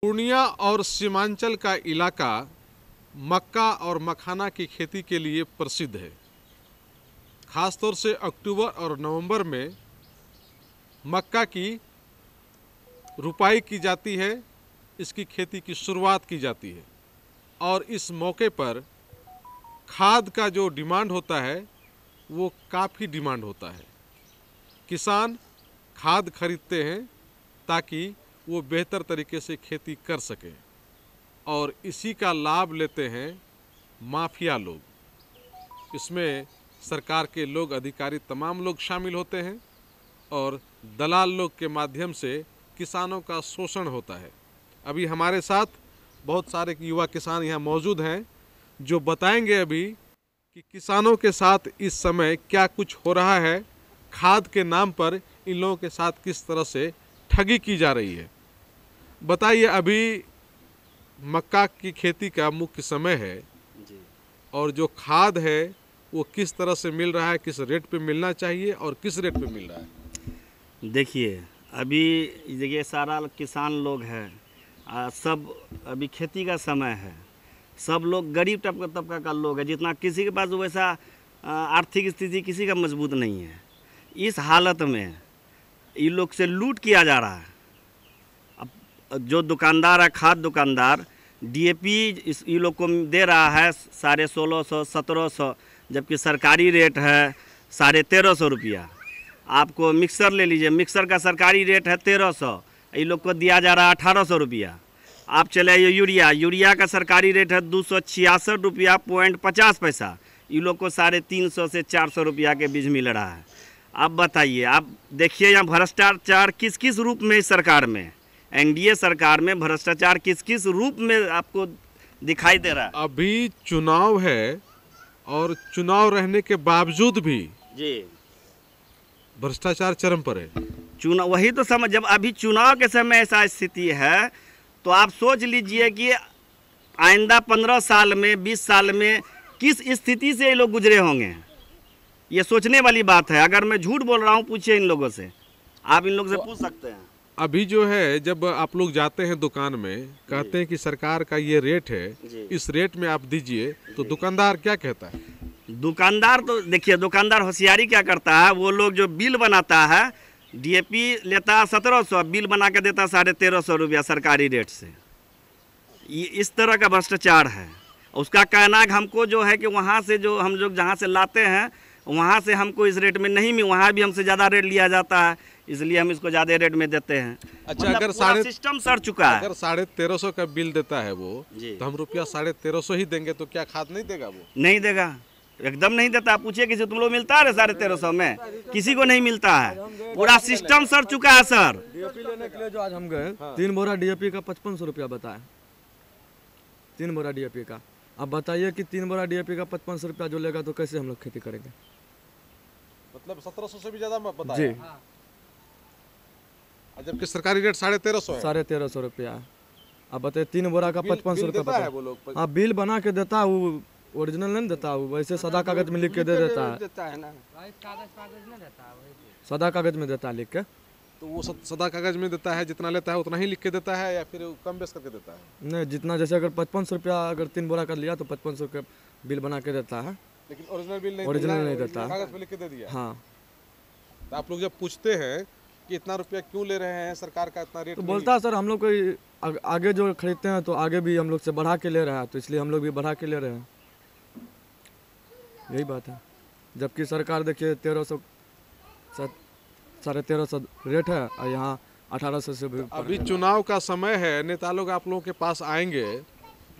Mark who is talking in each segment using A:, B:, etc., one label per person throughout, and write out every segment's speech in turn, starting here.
A: पूर्णिया और सीमांचल का इलाका मक्का और मखाना की खेती के लिए प्रसिद्ध है। खासतौर से अक्टूबर और नवंबर में मक्का की रुपाई की जाती है, इसकी खेती की शुरुआत की जाती है और इस मौके पर खाद का जो डिमांड होता है वो काफ़ी डिमांड होता है। किसान खाद खरीदते हैं ताकि वो बेहतर तरीके से खेती कर सकें और इसी का लाभ लेते हैं माफिया लोग। इसमें सरकार के लोग, अधिकारी, तमाम लोग शामिल होते हैं और दलाल लोग के माध्यम से किसानों का शोषण होता है। अभी हमारे साथ बहुत सारे युवा किसान यहाँ मौजूद हैं जो बताएंगे अभी कि किसानों के साथ इस समय क्या कुछ हो रहा है, खाद के नाम पर इन लोगों के साथ किस तरह से ठगी की जा रही है। बताइए, अभी मक्का की खेती का मुख्य समय है
B: जी।
A: और जो खाद है वो किस तरह से मिल रहा है, किस रेट पे मिलना चाहिए और किस रेट पे मिल रहा है?
B: देखिए, अभी ये सारा किसान लोग हैं, सब अभी खेती का समय है। सब लोग गरीब तबका का लोग है, जितना किसी के पास वैसा आर्थिक स्थिति किसी का मजबूत नहीं है। इस हालत में इन लोग से लूट किया जा रहा है। अब जो दुकानदार है, खाद दुकानदार, डीएपी इन लोग को दे रहा है 1650, 1700, जबकि सरकारी रेट है 1350 रुपया। आपको मिक्सर ले लीजिए, मिक्सर का सरकारी रेट है 1300, इन लोग को दिया जा रहा है 1800 रुपया। आप चले आइए यूरिया का सरकारी रेट है 266 रुपया .50 पैसा, इन लोग को 350 से 400 रुपया के बीच मिल रहा है। आप बताइए, आप देखिए यहाँ भ्रष्टाचार किस किस रूप में इस सरकार में, एनडीए सरकार में भ्रष्टाचार किस किस रूप में आपको दिखाई दे रहा है।
A: अभी चुनाव है और चुनाव रहने के बावजूद भी
B: जी
A: भ्रष्टाचार चरम पर है।
B: चुनाव, वही तो समझ, जब अभी चुनाव के समय ऐसा स्थिति है तो आप सोच लीजिए कि आइंदा 15 साल में, 20 साल में किस स्थिति से ये लोग गुजरे होंगे। ये सोचने वाली बात है। अगर मैं झूठ बोल रहा हूँ, पूछिए इन लोगों से, आप इन लोगों से पूछ सकते हैं।
A: अभी जो है, जब आप लोग जाते हैं दुकान में, कहते हैं कि सरकार का ये रेट है, इस रेट में आप दीजिए, तो दुकानदार क्या कहता है?
B: दुकानदार तो देखिए, दुकानदार होशियारी क्या करता है, वो लोग जो बिल बनाता है, डीएपी लेता है 1700, बिल बना के देता है 1350 रुपया सरकारी रेट से। ये इस तरह का भ्रष्टाचार है। उसका कहना है हमको जो है कि वहाँ से जो हम लोग जहाँ से लाते हैं वहाँ से हमको इस रेट में नहीं मिल, वहाँ भी हमसे ज़्यादा रेट लिया जाता है, इसलिए हम इसको ज़्यादा रेट में देते हैं।
A: अच्छा, अगर साढ़े
B: सिस्टम सर चुका है,
A: अगर 1350 का बिल देता है वो,
B: जी,
A: तो हम रुपया 1350 ही देंगे, तो क्या खाद नहीं देगा? वो
B: नहीं देगा, एकदम नहीं देता। आप पूछिए किसी, तुम लोग मिलता है 1350 में? किसी को नहीं मिलता है। पूरा सिस्टम सर चुका है सर।
C: डीएपी लेने के लिए जो आज हम गए, 3 बोरा डीएपी का 5500 रुपया बताया। 3 बोरा डीएपी का। अब बताइए कि 3 बोरा डीएपी का 5500 रुपया जो लेगा तो कैसे हम लोग खेती करेंगे?
A: मतलब 1700 से भी ज्यादा बताया
C: जी।
A: जबकि सरकारी रेट 1350 है।
C: 1350 रुपया। अब बताइए 3 बोरा का 5500 रुपया
A: देता है वो लोग।
C: हाँ, बिल बना के देता है, वो ओरिजिनल नहीं देता, वो वैसे सादा कागज में लिख के दे देता है। सादा कागज में देता है लिख के।
A: तो वो सादा कागज में देता है, जितना लेता है उतना ही लिख के देता है या फिर कम बेस करके देता है?
C: नहीं, जितना, जैसे अगर 5500 रुपया अगर 3 बोरा का लिया तो 5500 रुपया बिल बना के देता है,
A: लेकिन ओरिजिनल बिल नहीं,
C: ओरिजिनल नहीं देता,
A: कागज पे लिख के दे दिया।
C: हाँ।
A: तो आप लोग जब पूछते हैं कि इतना रुपया क्यों ले रहे हैं, सरकार का इतना रेट,
C: तो बोलता है सर हम लोग को आगे जो खरीदते हैं तो आगे भी हम लोग से बढ़ा के ले रहा है, तो इसलिए हम लोग भी बढ़ा के ले रहे हैं। यही बात है। जबकि सरकार देखिए 1300, 1350 रेट है और यहाँ 1800 से भी।
A: अभी चुनाव का समय है, नेता लोग आप लोगों के पास आएंगे,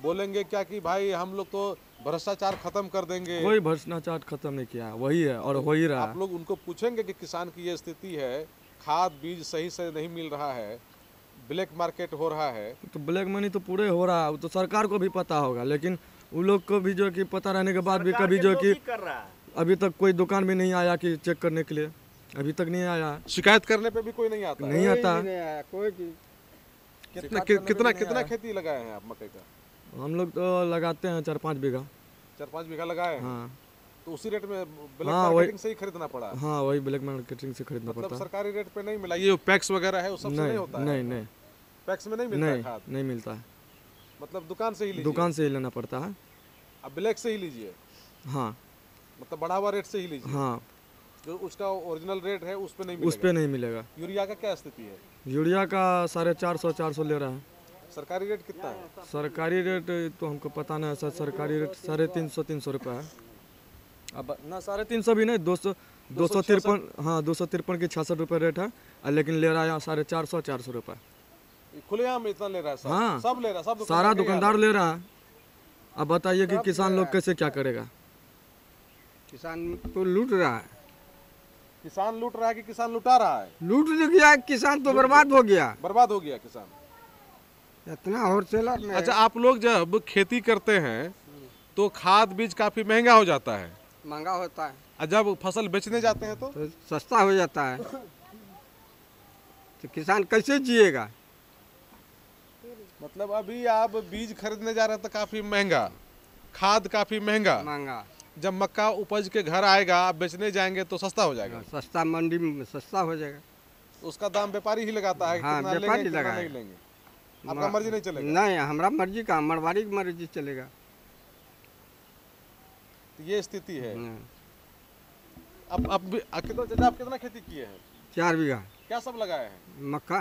A: बोलेंगे क्या कि भाई हम लोग तो भ्रष्टाचार खत्म कर देंगे।
C: कोई भ्रष्टाचार खत्म नहीं किया है, वही है और हो ही रहा है।
A: आप लोग उनको पूछेंगे कि किसान की ये स्थिति है, खाद बीज सही से नहीं मिल रहा है, ब्लैक मार्केट हो रहा है।
C: तो ब्लैक मनी तो पूरे हो रहा है, तो सरकार को भी पता होगा, लेकिन उन लोग को भी जो कि पता रहने के बाद भी कभी जो कि अभी तक कोई दुकान भी नहीं आया कि चेक करने के लिए, अभी तक नहीं आया।
A: शिकायत करने पे भी कोई नहीं आता?
C: नहीं आता।
A: कितना खेती लगाए हैं आप मकई का?
C: हम लोग तो लगाते हैं 4-5 बीघा।
A: 4-5 बीघा लगाए हैं?
C: हाँ।
A: तो उसी रेट में ब्लैक मार्केटिंग से ही खरीदना पड़ा?
C: हाँ, वही ब्लैक मार्केटिंग से खरीदना
A: मतलब
C: पड़ता है।
A: सरकारी रेट पे नहीं मिला? ये पैक्स वगैरह है वो सब नहीं होता है?
C: नहीं।
A: पैक्स में नहीं मिलता है
C: नहीं
A: खाद?
C: नहीं मिलता है,
A: मतलब दुकान से ही लीजिए?
C: दुकान से ही लेना पड़ता है।
A: अब ब्लैक से ही लीजिए,
C: हाँ
A: मतलब बढ़ा हुआ रेट से ही लीजिए?
C: हाँ,
A: जो उसका ओरिजिनल रेट है उस पे नहीं
C: उस
A: मिलेगा?
C: पे नहीं मिलेगा।
A: यूरिया का क्या स्थिति है?
C: यूरिया का 450 ले रहा है।
A: सरकारी रेट कितना है?
C: सरकारी रेट तो हमको पता नहीं है सर, सरकारी रेट 350 रुपये है। अब ना 350 भी नहीं, 253, हाँ 253 की 66 रुपये रेट है, लेकिन ले रहा है 450 रुपये।
A: खुलेआम इतना ले रहा है?
C: हाँ,
A: सब ले रहा है, सब
C: सारा दुकानदार ले रहा है। अब बताइए कि किसान लोग कैसे क्या करेगा?
D: किसान तो लूट रहा है,
A: किसान लूट रहा है कि किसान लुटा रहा है?
D: लूट गया किसान तो बर्बाद हो गया,
A: बर्बाद हो गया किसान।
D: इतना होलसेलर में।
A: अच्छा, आप लोग जब खेती करते हैं तो खाद बीज काफी महंगा हो जाता है,
D: महंगा होता है
A: और जब फसल बेचने जाते हैं
D: तो सस्ता हो जाता है, तो किसान कैसे जिएगा?
A: मतलब अभी आप बीज खरीदने जा रहे हैं तो काफी महंगा, खाद काफी महंगा,
D: महंगा।
A: जब मक्का उपज के घर आएगा आप बेचने जाएंगे तो सस्ता हो जाएगा।
D: सस्ता मंडी में सस्ता हो जाएगा।
A: उसका दाम व्यापारी ही लगाता है?
D: हाँ,
A: कितना
D: व्यापारी
A: लेंगे, कितना
D: लगाएगा।
A: नहीं लेंगे, आपका मर्जी नहीं चलेगा?
D: नहीं, हमारा मर्जी का, मरवाड़ी की मर्जी चलेगा।
A: तो ये स्थिति है।
D: हाँ।
A: अब कितना आप कितना खेती किए हैं?
D: 4 बीघा।
A: क्या सब लगाए हैं?
D: मक्का।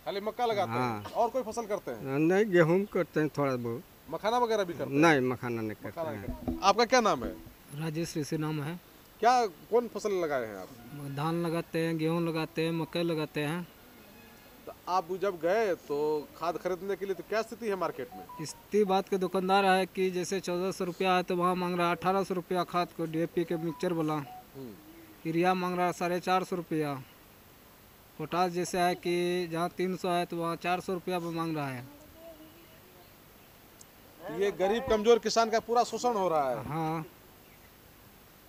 A: खाली मक्का लगाते
D: हाँ।
A: हैं और कोई फसल करते हैं?
D: नहीं, गेहूँ करते हैं थोड़ा बहुत।
A: मखाना वगैरह भी करते हैं?
D: नहीं, मखाना नहीं करते
A: मखाना नहीं
D: हैं।
A: करते। आपका क्या नाम है?
E: राजेश ऋषि नाम है।
A: क्या कौन फसल लगाए हैं आप?
E: धान लगाते हैं, गेहूं लगाते हैं, मकई लगाते हैं।
A: तो आप जब गए तो खाद खरीदने के लिए तो क्या स्थिति है मार्केट में?
E: इसी बात के दुकानदार है कि जैसे 1400 रुपया है तो वहाँ मांग रहा है 1800 रुपया खाद को, DAP के मिक्सचर वाला। यूरिया मांग रहा है 450 रुपया। पोटास जैसे है कि जहाँ 300 है तो वहाँ 400 रुपया पे मांग रहा है।
A: ये गरीब कमजोर किसान का पूरा शोषण हो रहा है।
E: हाँ,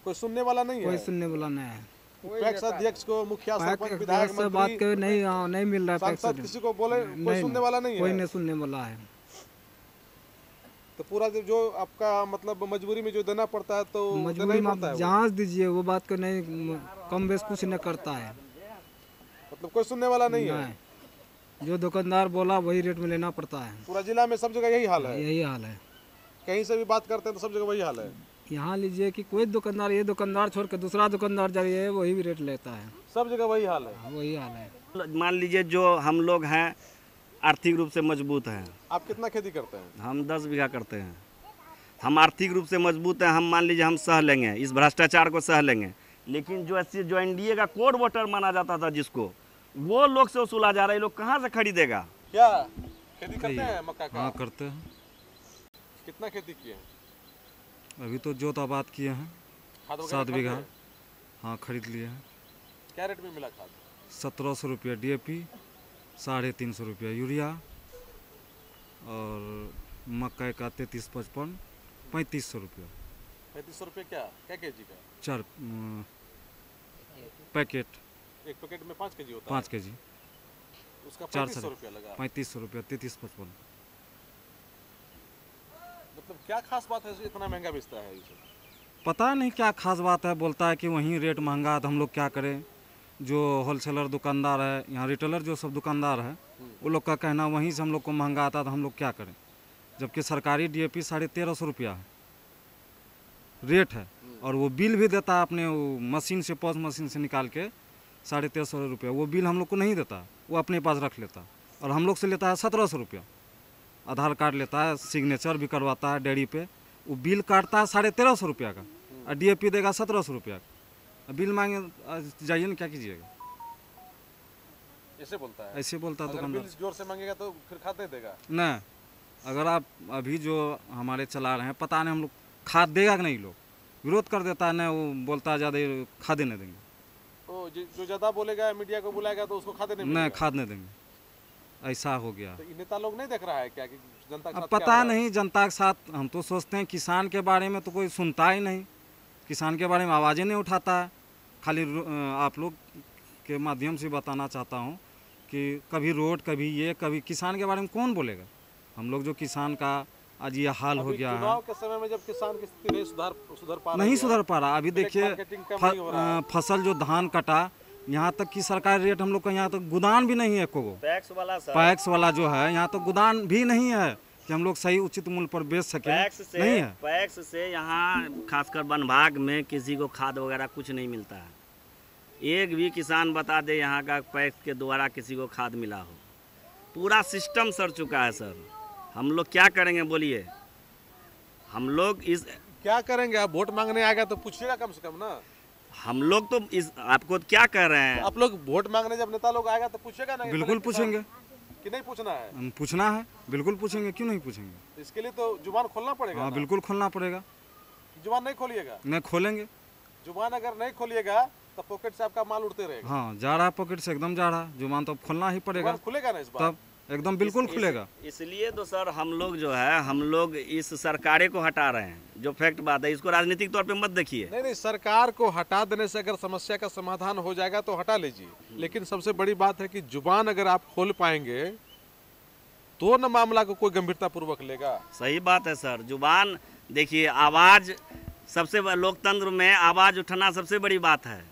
A: कोई सुनने वाला नहीं
E: कोई
A: है?
E: सुनने वाला नहीं है।
A: पैक्स अध्यक्ष को, मुखिया, सरपंच, विधायक,
E: से बात
A: मंत्री,
E: कर नहीं मिल रहा है पैक्स
A: सांसद
E: से।
A: किसी को बोले कोई
E: नहीं,
A: सुनने वाला नहीं
E: कोई
A: है?
E: नहीं सुनने वाला है।
A: तो पूरा जो आपका मतलब मजबूरी में जो देना पड़ता है तो देना
E: मजबूरी
A: ही
E: में
A: पड़ता है
E: आप
A: वो।
E: जांच दीजिए, वो बात को नहीं, कम बेस कुछ नहीं करता है।
A: मतलब कोई सुनने वाला नहीं है?
E: नहीं, जो दुकानदार बोला वही रेट में लेना पड़ता है।
A: पूरा जिला में सब जगह यही हाल है?
E: यही हाल है।
A: कहीं से भी बात करते हैं तो सब जगह वही हाल है?
E: यहाँ लीजिए कि कोई दुकानदार, ये दुकानदार छोड़ के दूसरा दुकानदार जाइए वही भी रेट लेता है।
A: सब जगह वही हाल है?
E: वही हाल है।
B: मान लीजिए जो हम लोग हैं आर्थिक रूप से मजबूत हैं,
A: आप कितना खेती करते हैं?
B: हम 10 बीघा करते हैं। हम आर्थिक रूप से मजबूत हैं, हम मान लीजिए हम सह लेंगे, इस भ्रष्टाचार को सह लेंगे। लेकिन जो NDA का कोड वोटर माना जाता था जिसको, वो लोग से वसूला जा रहा है। लोग कहाँ से खरीदेगा?
A: क्या खेती करते हैं मक्का का?
F: हाँ करते हैं।
A: कितना खेती किए हैं?
F: अभी तो जोत आबाद किए हैं
A: खाद वगैरह
F: 7
A: खरीदे
F: बीघा।
A: हैं?
F: हाँ खरीद लिए हैं।
A: क्या रेट में मिला खाद?
F: 1700 रुपया DAP, 350 रुपया यूरिया, और मकई का 33-55, 3500 रुपया।
A: 3500 रुपये क्या क्या केजी का?
F: 4 पैकेट,
A: एक पैकेट में 5 केजी होता
F: 5 केजी,
A: है? उसका
F: 4
A: 3500 रुपया लगा।
F: 3500 रुपया, 33-55।
A: मतलब क्या खास बात है इतना महंगा बेचता है इसे?
F: पता नहीं क्या खास बात है, बोलता है कि वहीं रेट महंगा है तो हम लोग क्या करें। जो होलसेलर दुकानदार है, यहाँ रिटेलर जो सब दुकानदार है, वो लोग का कहना वहीं से हम लोग को महंगा आता है तो हम लोग क्या करें। जबकि सरकारी DAP 1350 रुपया है रेट है, और वो बिल भी देता है अपने वो मशीन से, पॉज मशीन से निकाल के 1350 रुपया। वो बिल हम लोग को नहीं देता, वो अपने पास रख लेता, और हम लोग से लेता है 1700 रुपया। आधार कार्ड लेता है, सिग्नेचर भी करवाता है डेयरी पे। वो बिल काटता है 1350 रुपया का, और DAP देगा 1700 रुपया का। बिल मांगे जाइए ना, क्या कीजिएगा?
A: ऐसे बोलता है?
F: ऐसे बोलता है
A: अगर
F: दुकानदार।
A: बिल जोर से मांगेगा तो फिर खाद नहीं देगा?
F: नहीं, अगर आप अभी जो हमारे चला रहे हैं, पता नहीं हम लोग खाद देगा कि नहीं, लोग विरोध कर देता है। नहीं, वो बोलता है ज़्यादा खादे नहीं देंगे।
A: तो जो ज़्यादा बोलेगा, मीडिया को बुलाएगा तो उसको खाद नहीं
F: नहीं,
A: मिलेगा?
F: खाद नहीं देंगे। ऐसा हो गया।
A: तो ये नेता लोग नहीं देख रहा है क्या कि जनता के
F: अब
A: साथ क्या
F: पता
A: हो रहा है?
F: नहीं जनता के साथ। हम तो सोचते हैं किसान के बारे में तो कोई सुनता ही नहीं, किसान के बारे में आवाज़ें नहीं उठाता है। खाली आप लोग के माध्यम से बताना चाहता हूँ कि कभी रोड, कभी ये, कभी किसान के बारे में कौन बोलेगा। हम लोग जो किसान का आज ये हाल हो
A: अभी
F: गया है,
A: चुनाव के समय में जब किसान की स्थिति नहीं सुधर पा रही
F: नहीं
A: है,
F: सुधर पा रहा। अभी
A: ब्लैक
F: देखिए
A: मार्केटिंग कम नहीं हो रहा है।
F: फसल जो धान कटा यहाँ तक कि सरकारी रेट हम लोग का यहाँ तक गोदान भी नहीं है एको गो।
B: पैक्स वाला सर,
F: पैक्स वाला जो है यहाँ तो गोदान भी नहीं है कि हम लोग सही उचित मूल्य पर बेच सके, नहीं है।
B: पैक्स से यहाँ खासकर वन भाग में किसी को खाद वगैरह कुछ नहीं मिलता है। एक भी किसान बता दे यहाँ का पैक्स के द्वारा किसी को खाद मिला हो। पूरा सिस्टम सड़ चुका है सर। हम लोग क्या करेंगे बोलिए? हम लोग इस
A: क्या करेंगे? आप वोट मांगने आएगा तो पूछिएगा कम से कम ना।
B: हम लोग तो इस आपको क्या कह रहे हैं?
A: आप लोग वोट मांगने जब नेता लोग आएगा तो पूछेगा ना?
F: बिल्कुल पूछेंगे
A: कि नहीं पूछना है?
F: हम पूछना है, बिल्कुल पूछेंगे, क्यों नहीं पूछेंगे।
A: इसके लिए तो जुबान खोलना पड़ेगा।
F: हाँ
A: ना?
F: बिल्कुल खोलना पड़ेगा।
A: जुबान नहीं खोलिएगा?
F: नहीं खोलेंगे।
A: जुबान अगर नहीं खोलिएगा तो पॉकेट से आपका माल उड़ते रहेगा।
F: हाँ जा रहा है पॉकेट से, एकदम जा रहा है। जुबान तो खोलना ही पड़ेगा।
A: जुबान खुलेगा ना इस बार?
F: तब एकदम बिल्कुल खुलेगा।
B: इसलिए तो सर हम लोग जो है, हम लोग इस सरकारें को हटा रहे हैं। जो फैक्ट बात है, इसको राजनीतिक तौर पे मत देखिए।
A: नहीं, सरकार को हटा देने से अगर समस्या का समाधान हो जाएगा तो हटा लीजिए, लेकिन सबसे बड़ी बात है कि जुबान अगर आप खोल पाएंगे तो न मामला को कोई गंभीरता पूर्वक लेगा।
B: सही बात है सर। जुबान देखिए, आवाज सबसे लोकतंत्र में आवाज उठाना सबसे बड़ी बात है,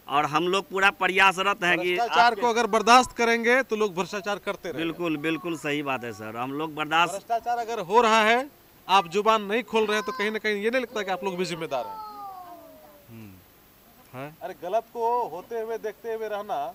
B: और हम लोग पूरा प्रयासरत हैं कि
A: भ्रष्टाचार को अगर बर्दाश्त करेंगे तो लोग भ्रष्टाचार करते रहेंगे।
B: बिल्कुल बिल्कुल सही बात है सर। हम लोग बर्दाश्त,
A: भ्रष्टाचार अगर हो रहा है, आप जुबान नहीं खोल रहे हैं तो कहीं ना कहीं ये नहीं लगता कि आप लोग भी जिम्मेदार हैं। अरे गलत को होते हुए देखते हुए रहना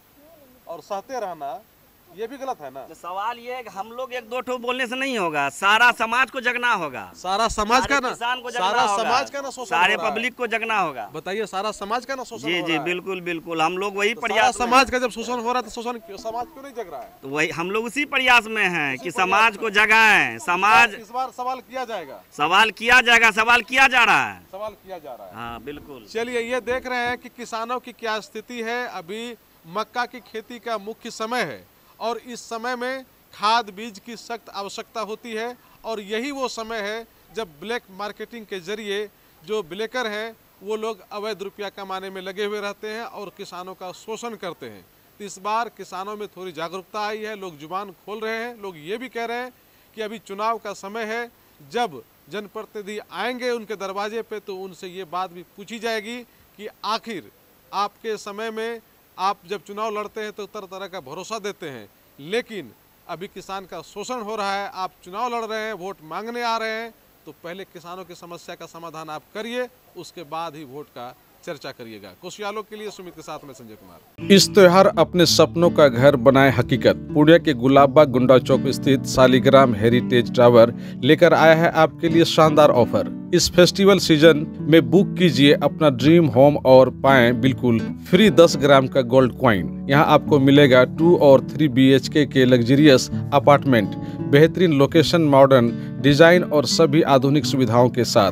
A: और सहते रहना, ये भी गलत है ना।
B: सवाल ये है कि हम लोग एक दो ठो बोलने से नहीं होगा, सारा समाज को जगना होगा।
A: सारा समाज का ना,
B: किसान को जगना
A: सारा
B: होगा,
A: समाज का ना शोषण
B: सारे
A: हो रहा है।
B: पब्लिक को जगना होगा।
A: बताइए, सारा समाज का ना शोषण
B: जी
A: हो
B: जी
A: रहा है।
B: बिल्कुल बिल्कुल। हम लोग वही
A: सारा
B: प्रयास में
A: समाज का जब शोषण हो रहा है तो शोषण समाज क्यों नहीं जग रहा है?
B: तो वही हम लोग उसी प्रयास में हैं कि समाज को जगाएं। समाज,
A: इस बार सवाल किया जाएगा,
B: सवाल किया जाएगा, सवाल किया जा रहा है।
A: सवाल किया जा रहा है।
B: हाँ बिल्कुल।
A: चलिए, ये देख रहे हैं कि किसानों की क्या स्थिति है। अभी मक्का की खेती का मुख्य समय है और इस समय में खाद बीज की सख्त आवश्यकता होती है, और यही वो समय है जब ब्लैक मार्केटिंग के जरिए जो ब्लेकर हैं वो लोग अवैध रुपया कमाने में लगे हुए रहते हैं और किसानों का शोषण करते हैं। तो इस बार किसानों में थोड़ी जागरूकता आई है, लोग जुबान खोल रहे हैं। लोग ये भी कह रहे हैं कि अभी चुनाव का समय है, जब जनप्रतिनिधि आएंगे उनके दरवाजे पे तो उनसे ये बात भी पूछी जाएगी कि आखिर आपके समय में आप जब चुनाव लड़ते हैं तो तरह तरह का भरोसा देते हैं, लेकिन अभी किसान का शोषण हो रहा है, आप चुनाव लड़ रहे हैं, वोट मांगने आ रहे हैं, तो पहले किसानों की समस्या का समाधान आप करिए, उसके बाद ही वोट का चर्चा करिएगा। कुशियालों के लिए सुमित के साथ में संजय कुमार। इस त्योहार अपने सपनों का घर बनाए हकीकत। पूर्णिया के गुलाबबाग गुंडा चौक स्थित शालिग्राम हेरिटेज टावर लेकर आया है आपके लिए शानदार ऑफर। इस फेस्टिवल सीजन में बुक कीजिए अपना ड्रीम होम और पाएं बिल्कुल फ्री 10 ग्राम का गोल्ड कॉइन। यहाँ आपको मिलेगा 2 और 3 BHK के लग्जरियस अपार्टमेंट, बेहतरीन लोकेशन, मॉडर्न डिजाइन और सभी आधुनिक सुविधाओं के साथ।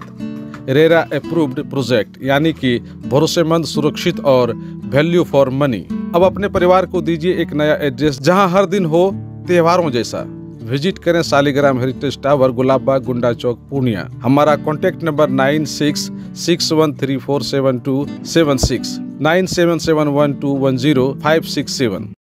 A: रेरा अप्रूव्ड प्रोजेक्ट, यानी कि भरोसेमंद, सुरक्षित और वैल्यू फॉर मनी। अब अपने परिवार को दीजिए एक नया एड्रेस जहां हर दिन हो त्योहारों जैसा। विजिट करें शालिग्राम हेरिटेज टावर, गुलाबबाग गुंडा चौक, पूर्णिया। हमारा कॉन्टैक्ट नंबर 9661347276 9771210567।